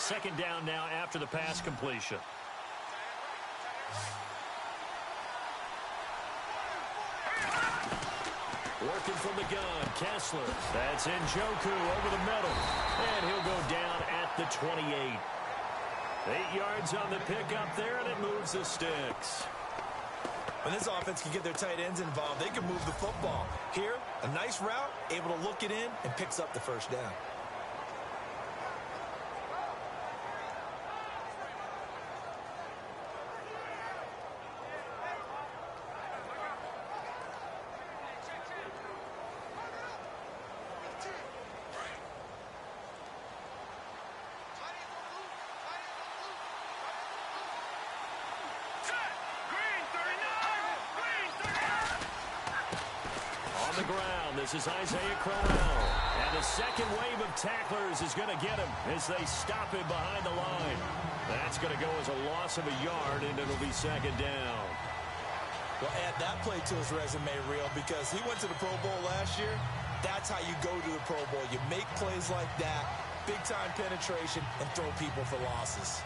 second down now after the pass completion. Working from the gun, Kessler. That's Njoku over the middle. And he'll go down at the 28. 8 yards on the pickup there, and it moves the sticks. When this offense can get their tight ends involved, they can move the football. Here, a nice route, able to look it in, and picks up the first down. This is Isaiah Crowell. And the second wave of tacklers is going to get him as they stop him behind the line. That's going to go as a loss of a yard, and it'll be second down. Well, add that play to his resume, Real, because he went to the Pro Bowl last year. That's how you go to the Pro Bowl. You make plays like that, big-time penetration, and throw people for losses.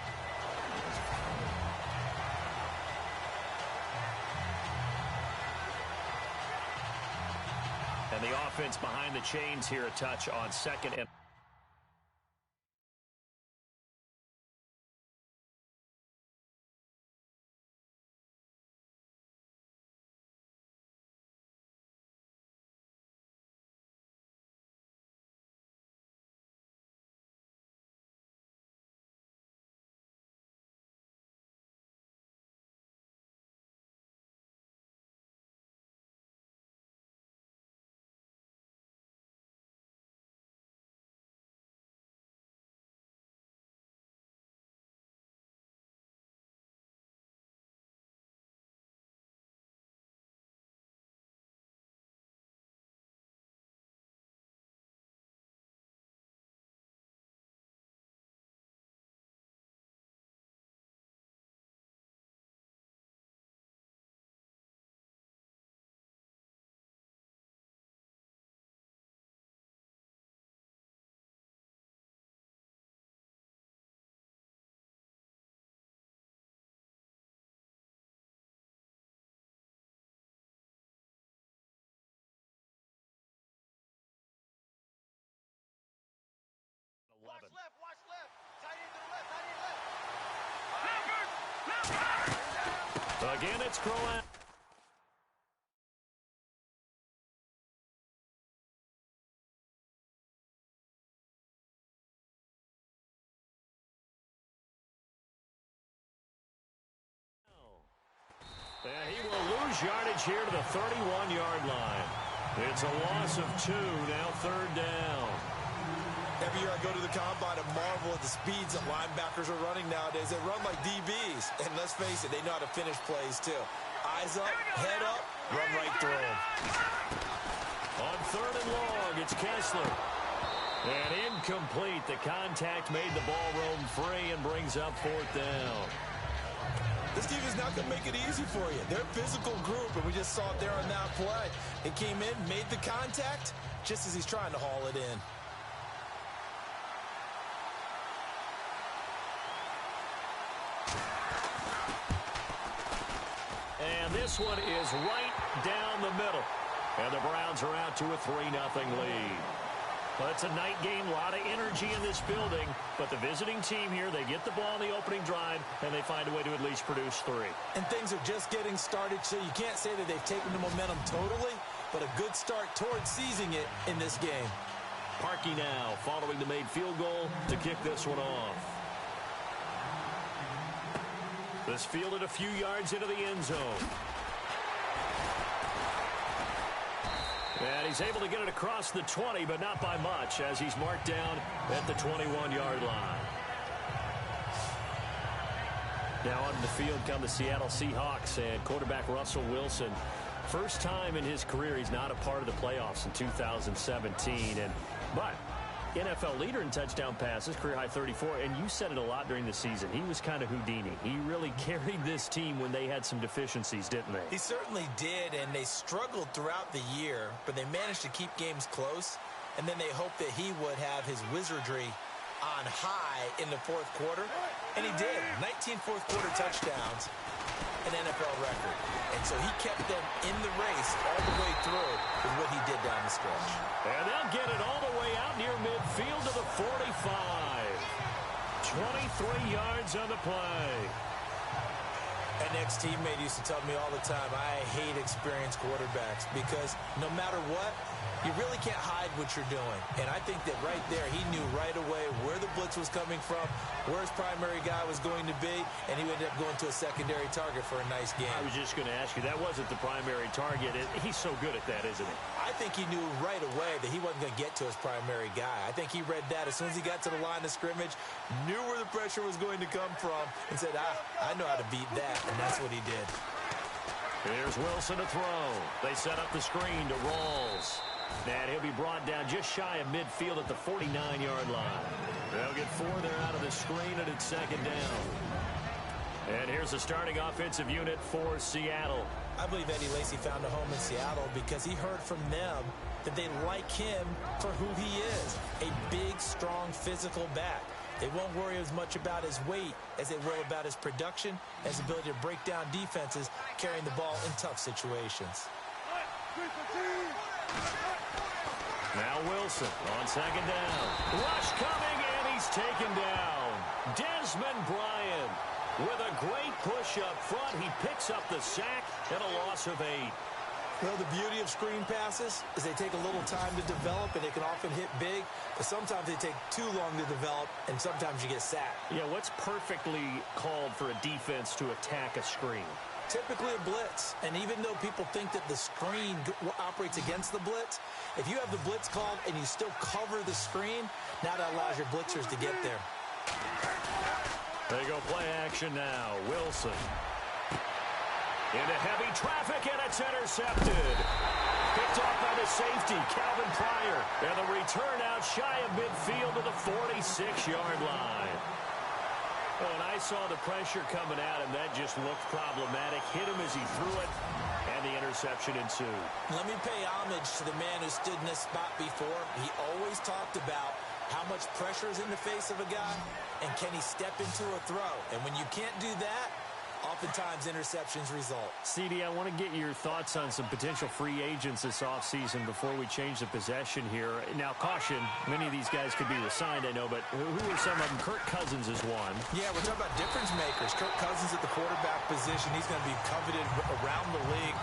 And the offense behind the chains here, a touch on second and... Watch left. Tight end to the left. Again, it's Crowell. And he will lose yardage here to the 31-yard line. It's a loss of 2, now third down. Every year I go to the combine and marvel at the speeds that linebackers are running nowadays. They run like DBs. And let's face it, they know how to finish plays too. Eyes up, head up, run right through them. On third and long, it's Kessler. And incomplete. The contact made the ball roam free and brings up fourth down. This team is not going to make it easy for you. They're a physical group, and we just saw it there on that play. It came in, made the contact, just as he's trying to haul it in. And this one is right down the middle. And the Browns are out to a 3-0 lead. Well, it's a night game, a lot of energy in this building. But the visiting team here, they get the ball in the opening drive, and they find a way to at least produce 3. And things are just getting started, so you can't say that they've taken the momentum totally, but a good start towards seizing it in this game. Parkey now, following the made field goal to kick this one off. This fielded a few yards into the end zone. And he's able to get it across the 20, but not by much, as he's marked down at the 21-yard line. Now on the field come the Seattle Seahawks and quarterback Russell Wilson. First time in his career he's not a part of the playoffs in 2017. But NFL leader in touchdown passes, career high 34, and you said it a lot during the season. He was kind of Houdini. He really carried this team when they had some deficiencies, didn't they? He certainly did, and they struggled throughout the year, but they managed to keep games close, and then they hoped that he would have his wizardry on high in the fourth quarter, and he did. 19 fourth-quarter touchdowns, an NFL record. And so he kept them in the race all the way through with what he did down the stretch. And they'll get it all the way out near midfield to the 45. 23 yards on the play. An ex-teammate used to tell me all the time, I hate experienced quarterbacks because no matter what, you really can't hide what you're doing. And I think that right there, he knew right away where the blitz was coming from, where his primary guy was going to be, and he ended up going to a secondary target for a nice game. I was just going to ask you, that wasn't the primary target. He's so good at that, isn't he? I think he knew right away that he wasn't going to get to his primary guy. I think he read that as soon as he got to the line of scrimmage, knew where the pressure was going to come from, and said, I know how to beat that, and that's what he did. Here's Wilson to throw. They set up the screen to Rawls. And he'll be brought down just shy of midfield at the 49-yard line. They'll get 4 there out of the screen, and it's second down. And here's the starting offensive unit for Seattle. I believe Eddie Lacy found a home in Seattle because he heard from them that they like him for who he is, a big, strong, physical back. They won't worry as much about his weight as they will about his production, his ability to break down defenses, carrying the ball in tough situations. Now Wilson on second down. Rush coming, and he's taken down. Desmond Bryant with a great push up front. He picks up the sack and a loss of 8. Well, the beauty of screen passes is they take a little time to develop, and they can often hit big, but sometimes they take too long to develop, and sometimes you get sacked. Yeah, what's perfectly called for a defense to attack a screen? Typically a blitz, and even though people think that the screen operates against the blitz, if you have the blitz called and you still cover the screen, now that allows your blitzers to get there. They go play action now. Wilson into heavy traffic, and it's intercepted. Picked off by the safety, Calvin Pryor. And the return out shy of midfield to the 46-yard line. Oh, and I saw the pressure coming at him. That just looked problematic. Hit him as he threw it, and the interception ensued. Let me pay homage to the man who stood in this spot before. He always talked about how much pressure is in the face of a guy, and can he step into a throw. And when you can't do that, oftentimes interceptions result. CD, I want to get your thoughts on some potential free agents this offseason before we change the possession here. Now, caution, many of these guys could be resigned, I know, but who are some of them? Kirk Cousins is one. Yeah, we're talking about difference makers. Kirk Cousins at the quarterback position. He's going to be coveted around the league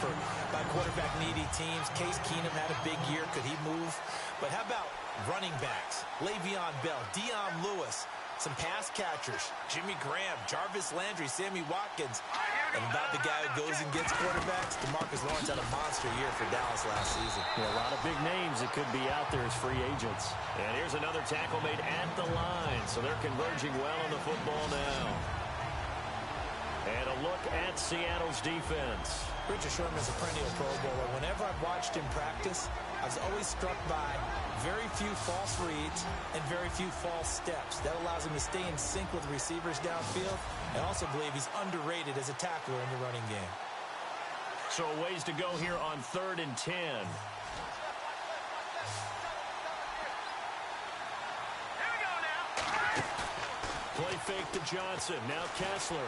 by quarterback-needy teams. Case Keenum had a big year. Could he move? But how about running backs? Le'Veon Bell, Dion Lewis, some pass catchers, Jimmy Graham, Jarvis Landry, Sammy Watkins. And about the guy who goes and gets quarterbacks, DeMarcus Lawrence had a monster year for Dallas last season. Yeah, a lot of big names that could be out there as free agents. And here's another tackle made at the line. So they're converging well on the football now. And a look at Seattle's defense. Richard Sherman's a perennial Pro Bowler. Whenever I've watched him practice, I was always struck by very few false reads and very few false steps. That allows him to stay in sync with receivers downfield. I also believe he's underrated as a tackler in the running game. So a ways to go here on 3rd and 10. Play fake to Johnson. Now Kessler.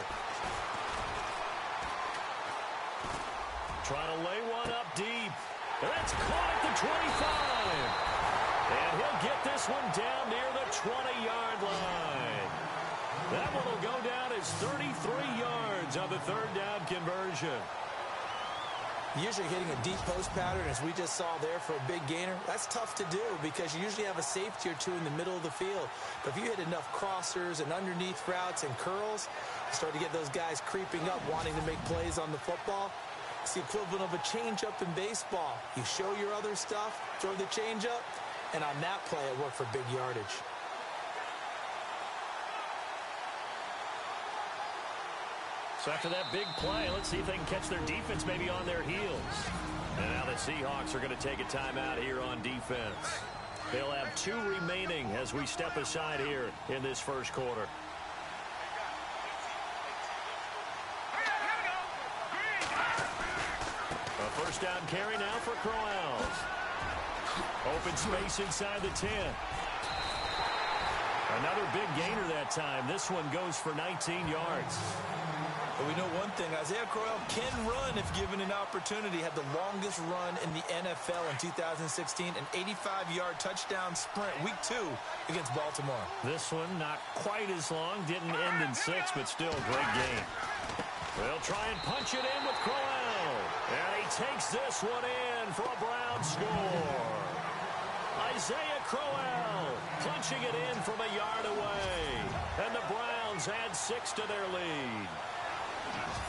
Trying to lay one up deep. That's caught at the 25. And he'll get this one down near the 20-yard line. That one will go down as 33 yards on the 3rd down conversion. Usually hitting a deep post pattern, as we just saw there for a big gainer, that's tough to do because you usually have a safety or two in the middle of the field. But if you hit enough crossers and underneath routes and curls, you start to get those guys creeping up, wanting to make plays on the football. It's the equivalent of a changeup in baseball. You show your other stuff, throw the changeup, and on that play, it worked for big yardage. So after that big play, let's see if they can catch their defense maybe on their heels. And now the Seahawks are going to take a timeout here on defense. They'll have 2 remaining as we step aside here in this first quarter. A first down carry now for Crowell. Open space inside the 10. Another big gainer that time. This one goes for 19 yards. But we know one thing, Isaiah Crowell can run if given an opportunity. Had the longest run in the NFL in 2016, an 85-yard touchdown sprint, week 2 against Baltimore. This one not quite as long, didn't end in 6, but still a great game. They'll try and punch it in with Crowell. And he takes this one in for a Brown score. Isaiah Crowell punching it in from a yard away. And the Browns add 6 to their lead.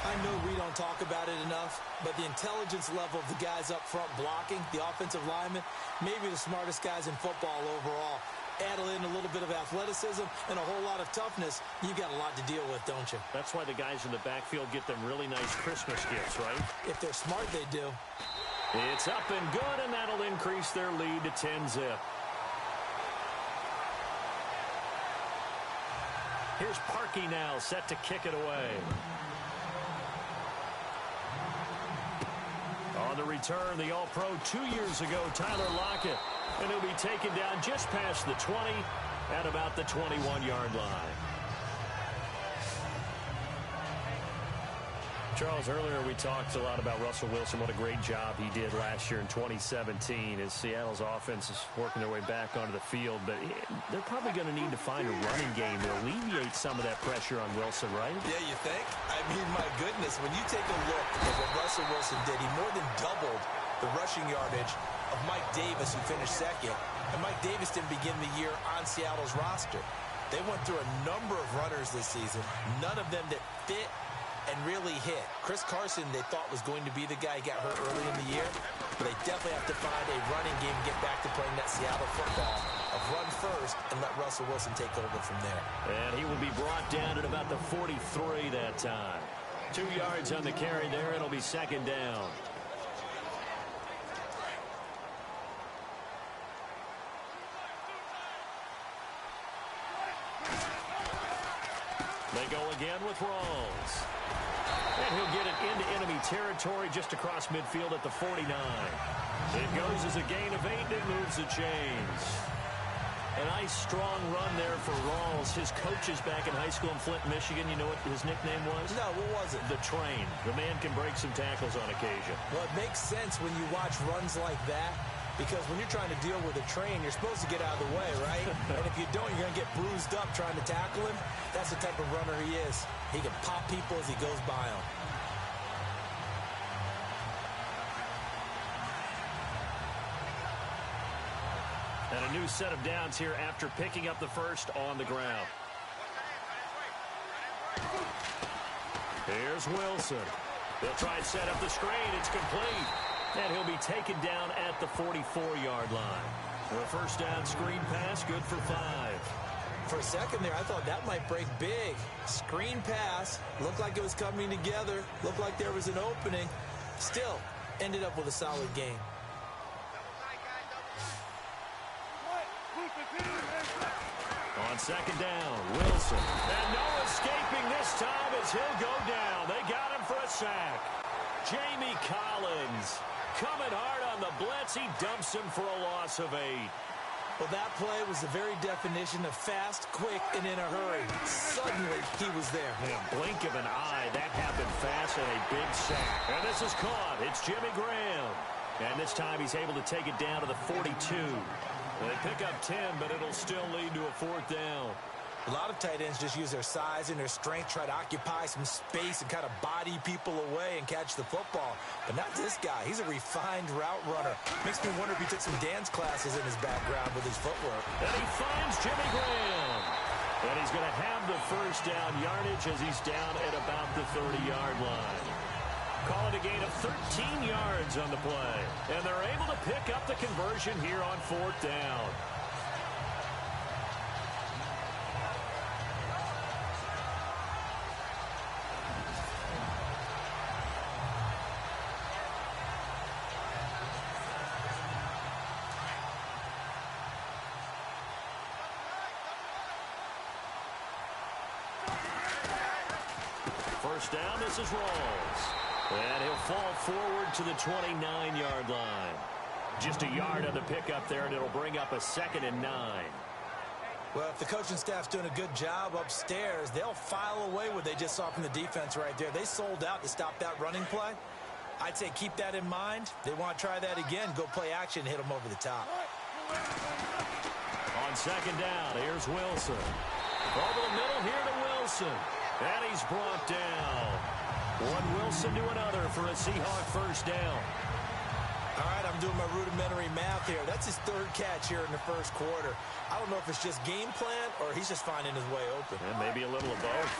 I know we don't talk about it enough, but the intelligence level of the guys up front blocking, the offensive linemen, maybe the smartest guys in football overall. Add in a little bit of athleticism and a whole lot of toughness, you've got a lot to deal with, don't you? That's why the guys in the backfield get them really nice Christmas gifts, right? If they're smart, they do. It's up and good, and that'll increase their lead to 10-zip. Here's Parkey now, set to kick it away. On the return, the All-Pro 2 years ago, Tyler Lockett. And he'll be taken down just past the 20 at about the 21-yard line. Charles, earlier we talked a lot about Russell Wilson, what a great job he did last year in 2017 as Seattle's offense is working their way back onto the field. But they're probably going to need to find a running game to alleviate some of that pressure on Wilson, right? Yeah, you think? I mean, my goodness, when you take a look at what Russell Wilson did, he more than doubled the rushing yardage of Mike Davis, who finished second. And Mike Davis didn't begin the year on Seattle's roster. They went through a number of runners this season, none of them that fit and really hit. Chris Carson, they thought was going to be the guy who got hurt early in the year, but they definitely have to find a running game and get back to playing that Seattle football of run first and let Russell Wilson take over from there. And he will be brought down at about the 43 that time. 2 yards on the carry there. It'll be second down. They go again with Rawls. And he'll get it into enemy territory just across midfield at the 49. It goes as a gain of 8, and it moves the chains. A nice, strong run there for Rawls. His coaches back in high school in Flint, Michigan, you know what his nickname was? No, what was it? The Train. The man can break some tackles on occasion. Well, it makes sense when you watch runs like that, because when you're trying to deal with a train, you're supposed to get out of the way, right? And if you don't, you're going to get bruised up trying to tackle him. That's the type of runner he is. He can pop people as he goes by them. And a new set of downs here after picking up the first on the ground. Here's Wilson. They'll try and set up the screen. It's complete. And he'll be taken down at the 44-yard line. The first down screen pass, good for 5. For a second there, I thought that might break big. Screen pass, looked like it was coming together, looked like there was an opening. Still, ended up with a solid game. On second down, Wilson. And no escaping this time as he'll go down. They got him for a sack. Jamie Collins coming hard on the blitz. He dumps him for a loss of 8. Well, that play was the very definition of fast, quick, and in a hurry. Suddenly, he was there. In a blink of an eye, that happened fast and a big sack. And this is caught. It's Jimmy Graham. And this time he's able to take it down to the 42. They pick up 10, but it'll still lead to a 4th down. A lot of tight ends just use their size and their strength, try to occupy some space and kind of body people away and catch the football. But not this guy. He's a refined route runner. Makes me wonder if he took some dance classes in his background with his footwork. And he finds Jimmy Graham. And he's going to have the first down yardage as he's down at about the 30-yard line. Call it a gain of 13 yards on the play. And they're able to pick up the conversion here on 4th down. First down, this is Rawls. And he'll fall forward to the 29-yard line. Just a yard on the pickup there, and it'll bring up a 2nd and 9. Well, if the coaching staff's doing a good job upstairs, they'll file away what they just saw from the defense right there. They sold out to stop that running play. I'd say keep that in mind. They want to try that again. Go play action and hit them over the top. On second down, here's Wilson. Over the middle here to Wilson. And he's brought down. One Wilson to another for a Seahawk first down. All right, I'm doing my rudimentary math here. That's his third catch here in the first quarter. I don't know if it's just game plan or he's just finding his way open. And maybe a little of both.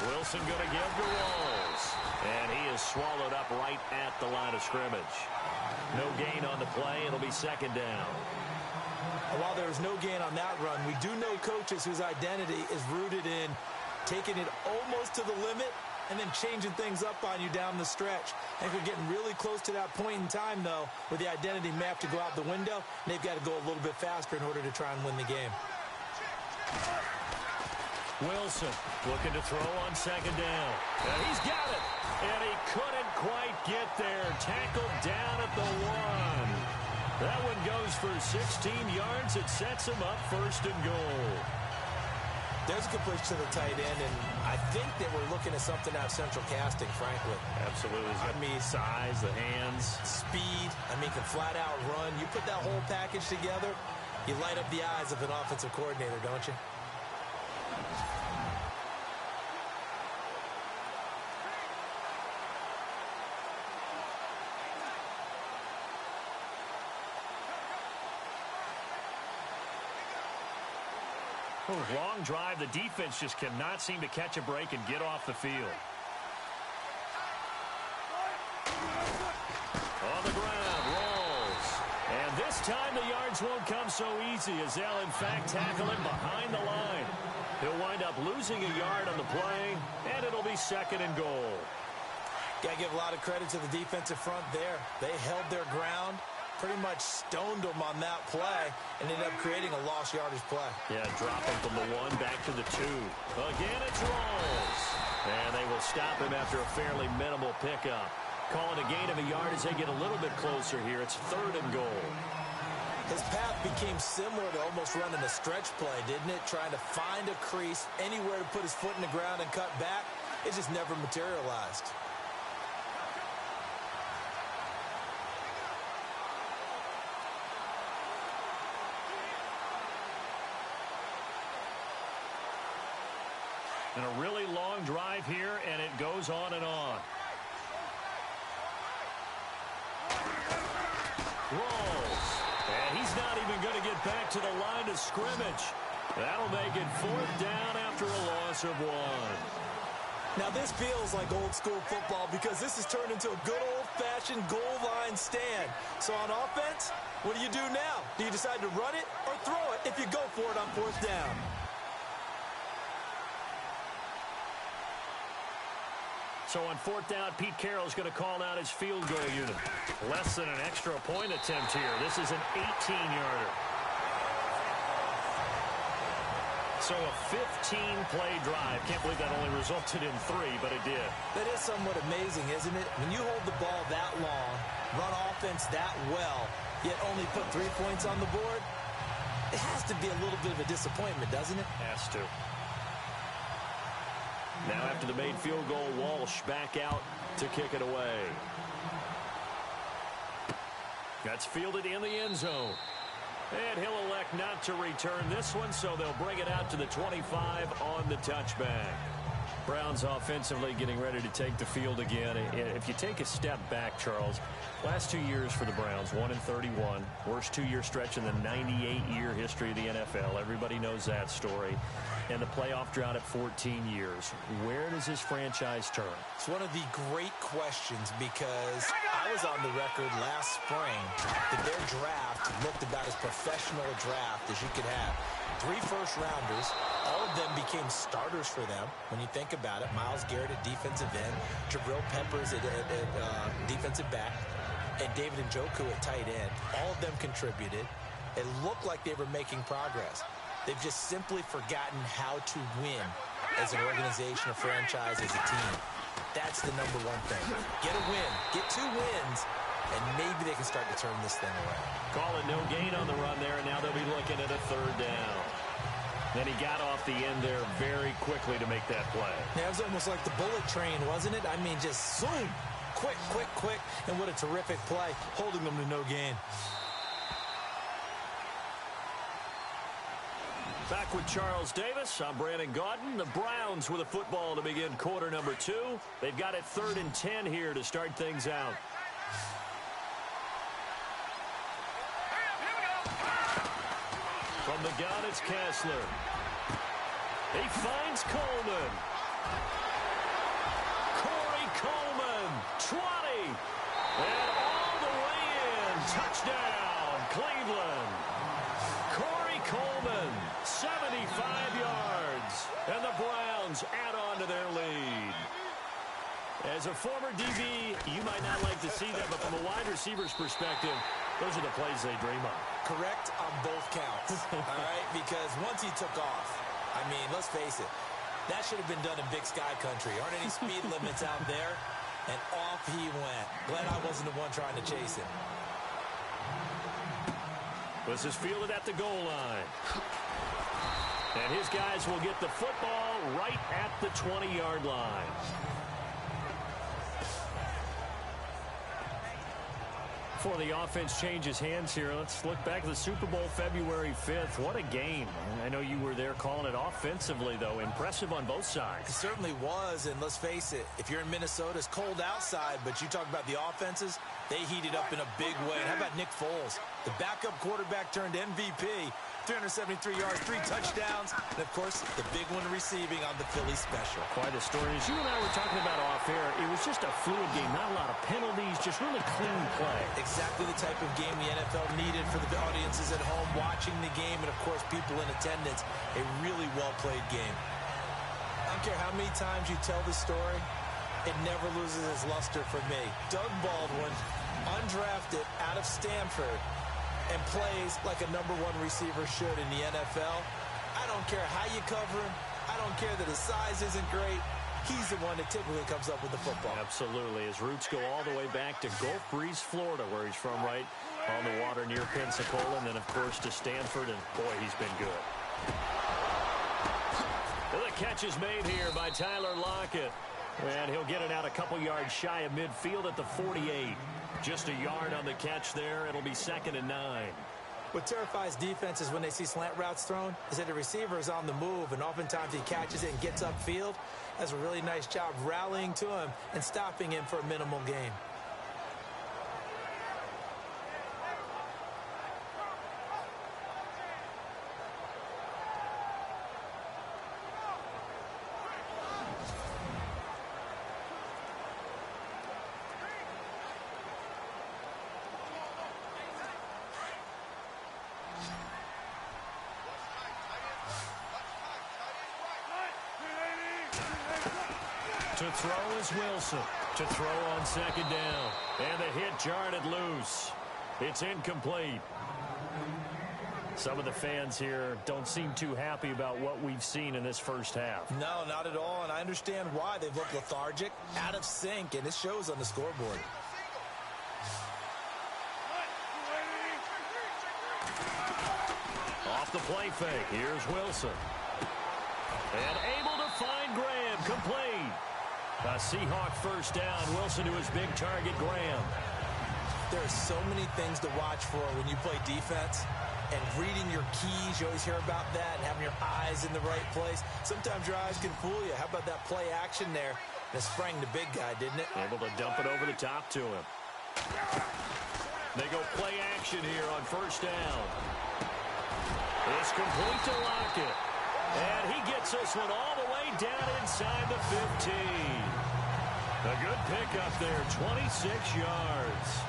Wilson going to give to Rolls. And he is swallowed up right at the line of scrimmage. No gain on the play. It'll be second down. And while there's no gain on that run, we do know coaches whose identity is rooted in taking it almost to the limit and then changing things up on you down the stretch. I think we're getting really close to that point in time, though, where the identity may have to go out the window, and they've got to go a little bit faster in order to try and win the game. Wilson looking to throw on second down. And he's got it. And he couldn't quite get there. Tackled down at the 1. That one goes for 16 yards. It sets him up first and goal. There's a good push to the tight end, and I think they were looking at something out of central casting, frankly. Absolutely. I mean, size, the hands. Speed. I mean, can flat out run. You put that whole package together, you light up the eyes of an offensive coordinator, don't you? Long drive. The defense just cannot seem to catch a break and get off the field. On the ground, Rolls. And this time the yards won't come so easy as they'll, in fact, tackle him behind the line. He'll wind up losing a yard on the play, and it'll be second and goal. Got to give a lot of credit to the defensive front there. They held their ground, pretty much stoned them on that play, and ended up creating a lost yardage play. Yeah, drop him from the 1 back to the 2. Again, it's Rolls. And they will stop him after a fairly minimal pickup. Calling a gain of a yard as they get a little bit closer here. It's third and goal. His path became similar to almost running a stretch play, didn't it? Trying to find a crease, anywhere to put his foot in the ground and cut back. It just never materialized. And a really long drive here, and it goes on and on. Rolls. And he's not even going to get back to the line of scrimmage. That'll make it fourth down after a loss of 1. Now, this feels like old-school football because this has turned into a good old-fashioned goal line stand. So on offense, what do you do now? Do you decide to run it or throw it if you go for it on fourth down? So on fourth down, Pete Carroll's going to call out his field goal unit. Less than an extra point attempt here. This is an 18-yarder. So a 15-play drive. Can't believe that only resulted in 3, but it did. That is somewhat amazing, isn't it? When you hold the ball that long, run offense that well, yet only put 3 points on the board, it has to be a little bit of a disappointment, doesn't it? Has to. Now after the made field goal, Walsh back out to kick it away. That's fielded in the end zone. And he'll elect not to return this one, so they'll bring it out to the 25 on the touchback. Browns offensively getting ready to take the field again. If you take a step back, Charles, last 2 years for the Browns, 1-31, worst 2-year stretch in the 98-year history of the NFL. Everybody knows that story. And the playoff drought at 14 years. Where does this franchise turn? It's one of the great questions because I was on the record last spring that their draft looked about as professional a draft as you could have. 3 first-rounders, all of them became starters for them when you think about it. Myles Garrett at defensive end, Jabril Peppers at defensive back, and David Njoku at tight end. All of them contributed. It looked like they were making progress. They've just simply forgotten how to win as an organization, a franchise, as a team. That's the #1 thing. Get a win. Get 2 wins, and maybe they can start to turn this thing around. Call it no gain on the run there, and now they'll be looking at a third down. Then he got off the end there very quickly to make that play. Yeah, it was almost like the bullet train, wasn't it? I mean, just zoom. Quick, quick, quick. And what a terrific play, holding them to no gain. Back with Charles Davis. I'm Brandon Gaudin. The Browns with a football to begin quarter number 2. They've got it 3rd and 10 here to start things out. From the gun, it's Kessler. He finds Coleman. Corey Coleman, 20. And all the way in. Touchdown, Cleveland. Corey Coleman, 75 yards. And the Browns add on to their lead. As a former DB, you might not like to see that, but from a wide receiver's perspective, those are the plays they dream of. Correct on both counts, all right? Because once he took off, I mean, let's face it, that should have been done in Big Sky Country. Aren't any speed limits out there? And off he went. Glad I wasn't the one trying to chase him. This is fielded at the goal line. And his guys will get the football right at the 20-yard line. Before the offense changes hands here, let's look back at the Super Bowl February 5th. What a game. I know you were there calling it offensively, though. Impressive on both sides. It certainly was, and let's face it, if you're in Minnesota, it's cold outside, but you talk about the offenses, they heated up in a big way. And how about Nick Foles? The backup quarterback turned MVP, 373 yards, 3 touchdowns, and, of course, the big one receiving on the Philly special. Quite a story. As you and I were talking about off air, it was just a fluid game, not a lot of penalties, just really clean play. Exactly the type of game the NFL needed for the audiences at home watching the game and, of course, people in attendance. A really well-played game. I don't care how many times you tell the story, it never loses its luster for me. Doug Baldwin, undrafted out of Stanford, and plays like a #1 receiver should in the NFL. I don't care how you cover him. I don't care that his size isn't great. He's the one that typically comes up with the football. Absolutely. His roots go all the way back to Gulf Breeze, Florida, where he's from, right on the water near Pensacola, and then, of course, to Stanford, and, boy, he's been good. Well, the catch is made here by Tyler Lockett, and he'll get it out a couple yards shy of midfield at the 48. Just a yard on the catch there. It'll be 2nd and 9. What terrifies defenses when they see slant routes thrown is that the receiver is on the move, and oftentimes he catches it and gets upfield. Does a really nice job rallying to him and stopping him for a minimal gain. To throw is Wilson. To throw on 2nd down. And the hit jarred it loose. It's incomplete. Some of the fans here don't seem too happy about what we've seen in this first half. No, not at all, and I understand why. They've looked lethargic, out of sync, and it shows on the scoreboard. Off the play fake. Here's Wilson. And able to find Graham. Complete. A Seahawk first down. Wilson to his big target, Graham. There are so many things to watch for when you play defense. And reading your keys, you always hear about that, and having your eyes in the right place. Sometimes your eyes can fool you. How about that play action there? That sprang the big guy, didn't it? Able to dump it over the top to him. They go play action here on first down. It's complete to Lockett. And he gets this one all the way down inside the 15. A good pickup there, 26 yards.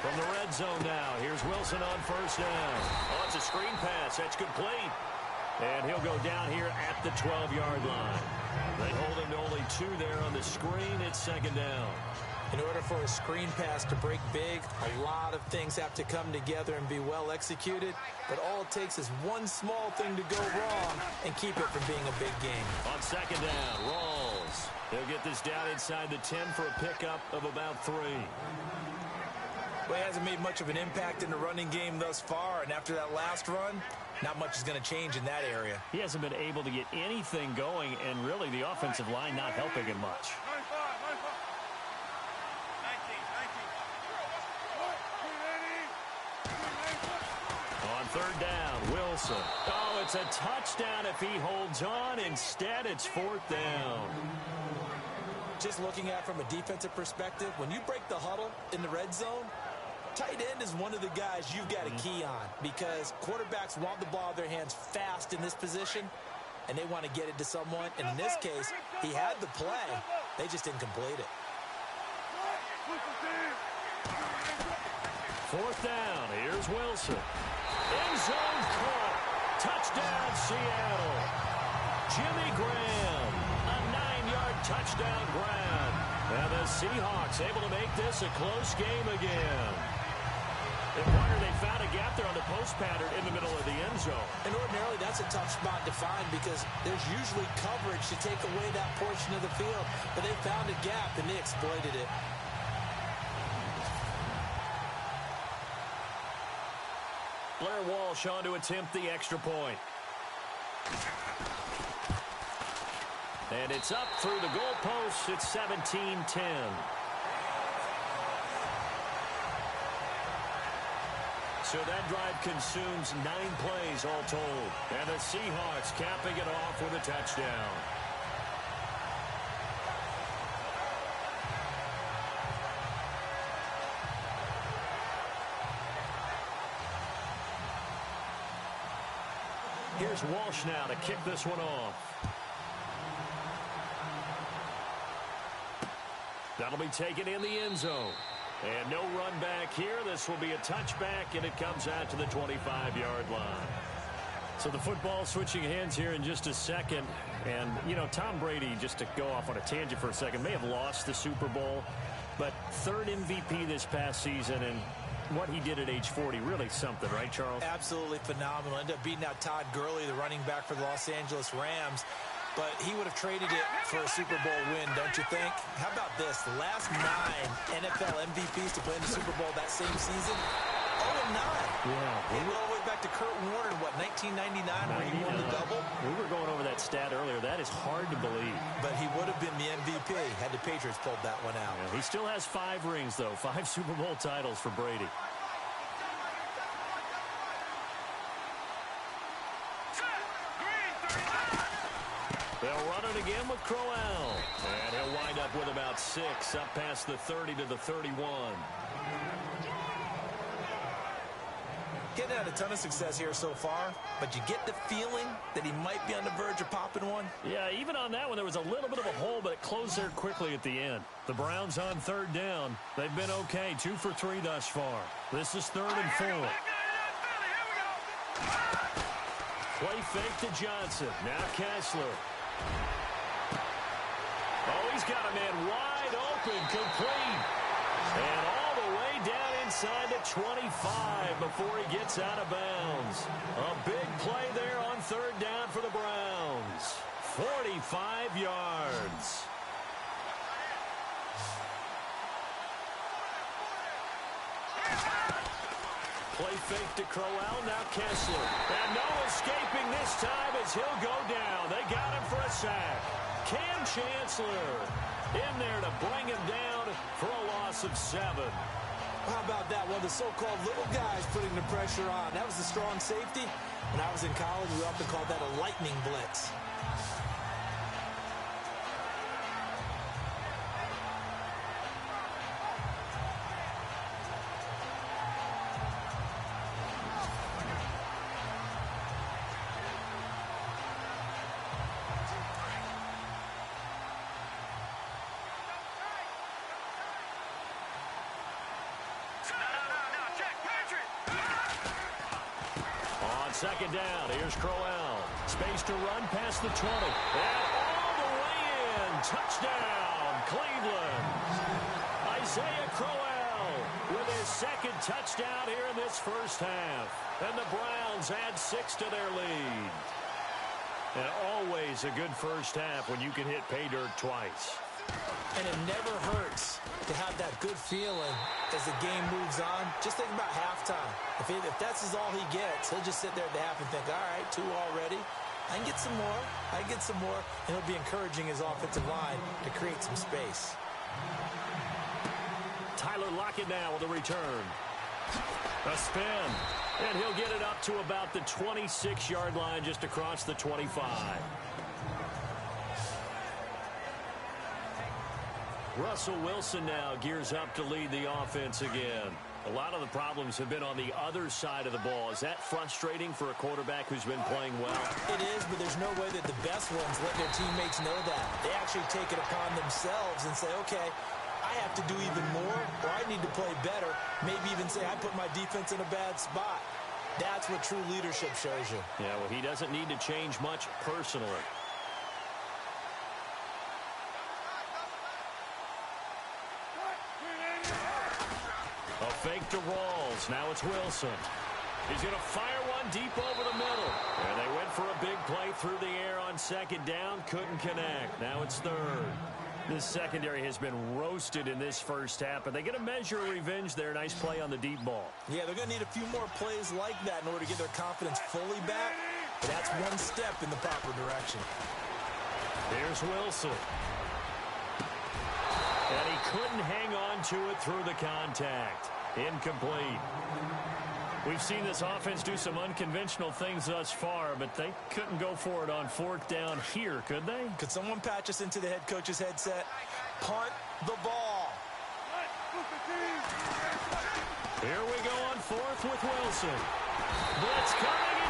From From the red zone now, here's Wilson on first down. Oh, it's a screen pass. That's complete. And he'll go down here at the 12-yard line. They hold him to only 2 there on the screen. It's second down. In order for a screen pass to break big, a lot of things have to come together and be well executed. But all it takes is one small thing to go wrong and keep it from being a big game. On second down, Rawls. They'll get this down inside the 10 for a pickup of about 3. Well, he hasn't made much of an impact in the running game thus far, and after that last run, not much is going to change in that area. He hasn't been able to get anything going, and really the offensive line not helping him much. On third down, Wilson. Oh, it's a touchdown if he holds on. Instead, it's fourth down. Just looking at it from a defensive perspective, when you break the huddle in the red zone, tight end is one of the guys you've got a key on because quarterbacks want the ball in their hands fast in this position, and they want to get it to someone. And in this case, he had the play. They just didn't complete it. Fourth down. Here's Wilson. End zone caught. Touchdown, Seattle. Jimmy Graham. A 9-yard touchdown grab. And the Seahawks able to make this a close game again. And Warner, they found a gap there on the post pattern in the middle of the end zone. And ordinarily, that's a tough spot to find because there's usually coverage to take away that portion of the field. But they found a gap, and they exploited it. Blair Walsh on to attempt the extra point. And it's up through the goalposts. It's 17-10. So that drive consumes 9 plays all told. And the Seahawks capping it off with a touchdown. Here's Walsh now to kick this one off. That'll be taken in the end zone. And no run back here. This will be a touchback, and it comes out to the 25-yard line. So the football switching hands here in just a second. And, you know, Tom Brady, just to go off on a tangent for a second, may have lost the Super Bowl, but 3rd MVP this past season, and what he did at age 40, really something, right, Charles? Absolutely phenomenal. Ended up beating out Todd Gurley, the running back for the Los Angeles Rams. But he would have traded it for a Super Bowl win, don't you think? How about this? The last 9 NFL MVPs to play in the Super Bowl that same season, 0-9. Yeah. He went all the way back to Kurt Warner in, 1999, where he won the double? We were going over that stat earlier. That is hard to believe. But he would have been the MVP had the Patriots pulled that one out. Yeah, he still has 5 rings, though. 5 Super Bowl titles for Brady. They'll run it again with Crowell. And he'll wind up with about 6, up past the 30 to the 31. Getting had a ton of success here so far, but you get the feeling that he might be on the verge of popping one. Yeah, even on that one, there was a little bit of a hole, but it closed there quickly at the end. The Browns on 3rd down. They've been okay, 2 for 3 thus far. This is 3rd and 4. Play fake to Johnson. Now Kessler. Oh, he's got a man wide open, complete. And all the way down inside the 25 before he gets out of bounds. A big play there on 3rd down for the Browns. 45 yards. Play fake to Crowell, now Kessler. And no escaping this time as he'll go down. They got him for a sack. Cam Chancellor in there to bring him down for a loss of 7. How about that? One of the so-called little guys putting the pressure on. That was the strong safety. When I was in college, we often called that a lightning blitz. Second down. Here's Crowell. Space to run past the 20. And all the way in. Touchdown, Cleveland. Isaiah Crowell with his second touchdown here in this first half. And the Browns add 6 to their lead. And always a good first half when you can hit pay dirt twice. And it never hurts to have that good feeling as the game moves on. Just think about halftime. If that's all he gets, he'll just sit there at the half and think, all right, 2 already. I can get some more. I can get some more. And he'll be encouraging his offensive line to create some space. Tyler Lockett now with a return. A spin. And he'll get it up to about the 26-yard line just across the 25. Russell Wilson now gears up to lead the offense again. A lot of the problems have been on the other side of the ball. Is that frustrating for a quarterback who's been playing well? It is, but there's no way that the best ones let their teammates know that. They actually take it upon themselves and say, okay, I have to do even more, or I need to play better. Maybe even say I put my defense in a bad spot. That's what true leadership shows you. Yeah, well, he doesn't need to change much personally. A fake to Rawls. Now it's Wilson. He's going to fire one deep over the middle. And they went for a big play through the air on second down. Couldn't connect. Now it's third. This secondary has been roasted in this first half, but they get a measure of revenge there. Nice play on the deep ball. Yeah, they're going to need a few more plays like that in order to get their confidence fully back. But that's one step in the proper direction. Here's Wilson. And he couldn't hang on to it through the contact. Incomplete. We've seen this offense do some unconventional things thus far, but they couldn't go for it on fourth down here, could they? Could someone patch us into the head coach's headset? Punt the ball. Here we go on fourth with Wilson. Blitz coming